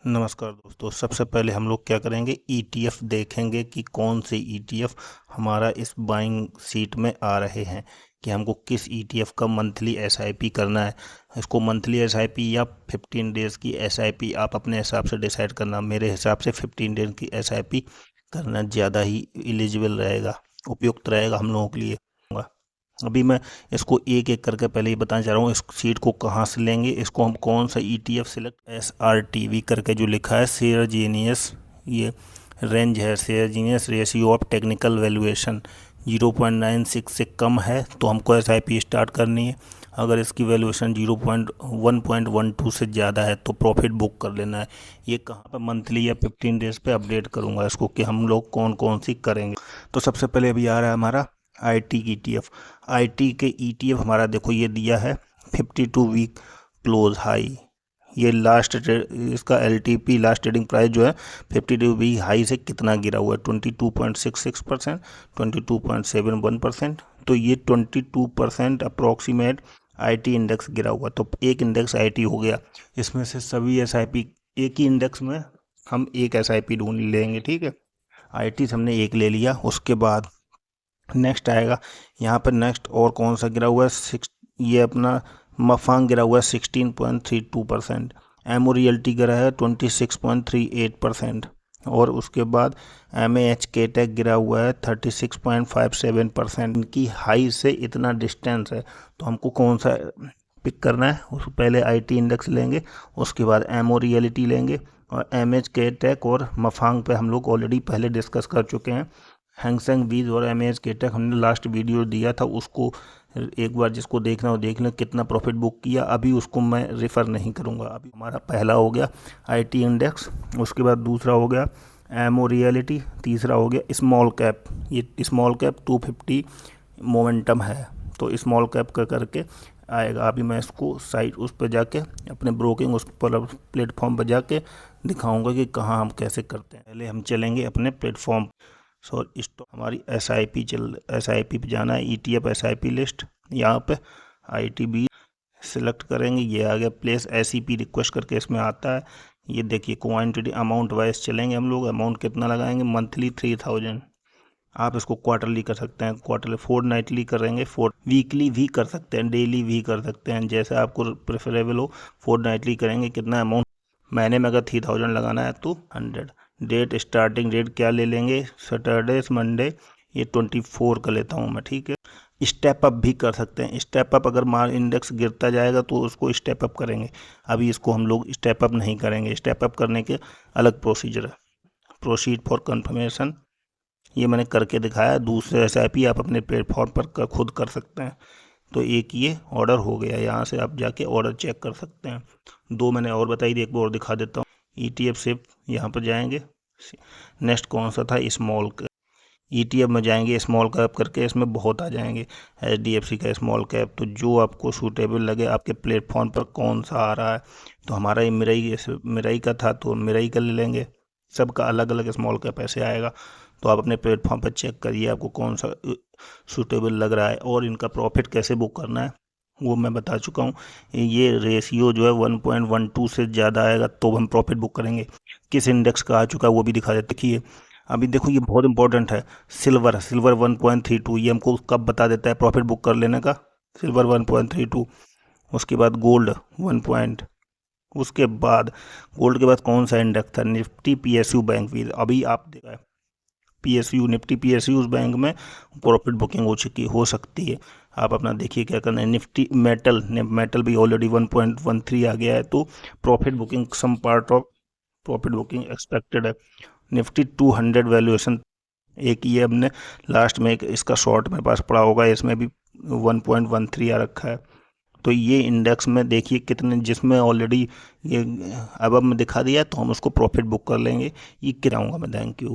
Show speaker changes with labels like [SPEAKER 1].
[SPEAKER 1] नमस्कार दोस्तों। सबसे पहले हम लोग क्या करेंगे, ईटीएफ देखेंगे कि कौन से ईटीएफ हमारा इस बाइंग सीट में आ रहे हैं, कि हमको किस ईटीएफ का मंथली एसआईपी करना है। इसको मंथली एसआईपी या 15 डेज़ की एसआईपी आप अपने हिसाब से डिसाइड करना। मेरे हिसाब से 15 डेज की एसआईपी करना ज़्यादा ही एलिजिबल रहेगा, उपयुक्त रहेगा हम लोगों के लिए। अभी मैं इसको एक एक करके पहले ही बताना चाह रहा हूँ, इस सीट को कहाँ से लेंगे, इसको हम कौन सा ईटीएफ सिलेक्ट। SRTV करके जो लिखा है, शेयर जीनियस, ये रेंज है। Share genius ratio of technical valuation 0.96 से कम है तो हमको SIP स्टार्ट करनी है। अगर इसकी वैल्यूएशन 1.12 से ज़्यादा है तो प्रॉफिट बुक कर लेना है। ये कहाँ पर मंथली या 15 डेज पे अपडेट करूँगा इसको कि हम लोग कौन कौन सी करेंगे। तो सबसे पहले अभी आ रहा है हमारा IT की ETF। IT के ETF हमारा देखो ये दिया है 52 वीक क्लोज हाई। ये इसका LTP लास्ट ट्रेडिंग प्राइस जो है 52 वीक हाई से कितना गिरा हुआ है, 22.66%, 22.71%। तो ये 22% अप्रोक्सीमेट IT इंडेक्स गिरा हुआ। तो एक इंडेक्स IT हो गया, इसमें से सभी SIP एक ही इंडेक्स में हम एक SIP ढूंढ लेंगे, ठीक है। IT से हमने एक ले लिया। उसके बाद नेक्स्ट आएगा यहाँ पर, नेक्स्ट और कौन सा गिरा हुआ है, ये अपना मफांग गिरा हुआ है 16.32%। एमओ रियल्टी गिरा है 26.38%। और उसके बाद MAHK टेक गिरा हुआ है 36.57%। इनकी हाई से इतना डिस्टेंस है तो हमको कौन सा पिक करना है। उसको पहले IT इंडेक्स लेंगे, उसके बाद एमओ रियलिटी लेंगे, और MHK टेक और मफांग पे हम लोग ऑलरेडी पहले डिस्कस कर चुके हैं। हैंगसेंग बीज और MAHK टेक हमने लास्ट वीडियो दिया था, उसको एक बार जिसको देखना हो देख लें, कितना प्रॉफिट बुक किया। अभी उसको मैं रेफ़र नहीं करूँगा। अभी हमारा पहला हो गया IT इंडेक्स, उसके बाद दूसरा हो गया एमओ रियलिटी, तीसरा हो गया स्मॉल कैप। ये स्मॉल कैप 250 मोमेंटम है, तो स्मॉल कैप का करके आएगा। अभी मैं इसको साइट उस पर जाके अपने ब्रोकिंग उस पर प्लेटफॉर्म पर जाके दिखाऊंगा कि कहाँ हम कैसे करते हैं। पहले हम चलेंगे अपने प्लेटफॉर्म। स्टॉक हमारी SIP पे जाना है, ETF SIP लिस्ट। यहाँ पे ITB सिलेक्ट करेंगे, ये आ गया। प्लेस SEP रिक्वेस्ट करके इसमें आता है। ये देखिए क्वांटिटी अमाउंट वाइज चलेंगे हम लोग। अमाउंट कितना लगाएंगे, मंथली 3000। आप इसको क्वार्टरली कर सकते हैं, क्वार्टरली, फोर्टनाइटली करेंगे, वीकली भी कर सकते हैं, डेली भी कर सकते हैं, जैसे आपको प्रेफरेबल हो। फोर्टनाइटली करेंगे, कितना अमाउंट, महीने में अगर 3000 लगाना है तो 100। डेट, स्टार्टिंग डेट क्या ले लेंगे, सैटरडे मंडे, ये 24 का लेता हूँ मैं, ठीक है। स्टेप अप भी कर सकते हैं। स्टेप अप अगर मार इंडेक्स गिरता जाएगा तो उसको स्टेप अप करेंगे। अभी इसको हम लोग स्टेप अप नहीं करेंगे। स्टेप अप करने के अलग प्रोसीजर है। प्रोसीड फॉर कंफर्मेशन, ये मैंने करके दिखाया। दूसरे SIP आप अपने प्लेटफॉर्म पर खुद कर सकते हैं। तो एक ये ऑर्डर हो गया, यहाँ से आप जाके ऑर्डर चेक कर सकते हैं। दो मैंने और बताई थी, एक बार और दिखा देता हूँ। ETF सिर्फ यहाँ पर जाएंगे। नेक्स्ट कौन सा था, स्मॉल कैप। ETF में जाएंगे, स्मॉल कैप करके इसमें बहुत आ जाएंगे। HDFC का स्मॉल कैप, तो जो आपको सूटेबल लगे, आपके प्लेटफॉर्म पर कौन सा आ रहा है। तो हमारा ये मिराई का था तो मिराई का ले लेंगे। सबका अलग अलग स्मॉल कैप ऐसे आएगा, तो आप अपने प्लेटफॉर्म पर चेक करिए आपको कौन सा सूटेबल लग रहा है। और इनका प्रॉफिट कैसे बुक करना है वो मैं बता चुका हूँ। ये रेशियो जो है 1.12 से ज़्यादा आएगा तो हम प्रॉफिट बुक करेंगे। किस इंडेक्स का आ चुका है वो भी दिखा देते। देखिए अभी देखो, ये बहुत इंपॉर्टेंट है। सिल्वर 1.32, ये हमको कब बता देता है प्रॉफिट बुक कर लेने का, सिल्वर 1.32। उसके बाद गोल्ड 1 उसके बाद गोल्ड के बाद कौन सा इंडेक्स था, निफ्टी PSU बैंक भी। अभी आप देखा है PSU, निफ्टी PSU उस बैंक में प्रॉफिट बुकिंग हो सकती है। आप अपना देखिए क्या करना है। निफ्टी मेटल भी ऑलरेडी 1.13 आ गया है, तो profit booking, some part of profit booking expected है। निफ्टी 200 वैल्यूएशन, एक ये हमने लास्ट में एक इसका शॉर्ट मेरे पास पड़ा होगा, इसमें भी 1.13 आ रखा है। तो ये इंडेक्स में देखिए कितने, जिसमें ऑलरेडी ये अब मैं दिखा दिया, तो हम उसको प्रॉफिट बुक कर लेंगे। ये गिराऊंगा मैं, थैंक यू।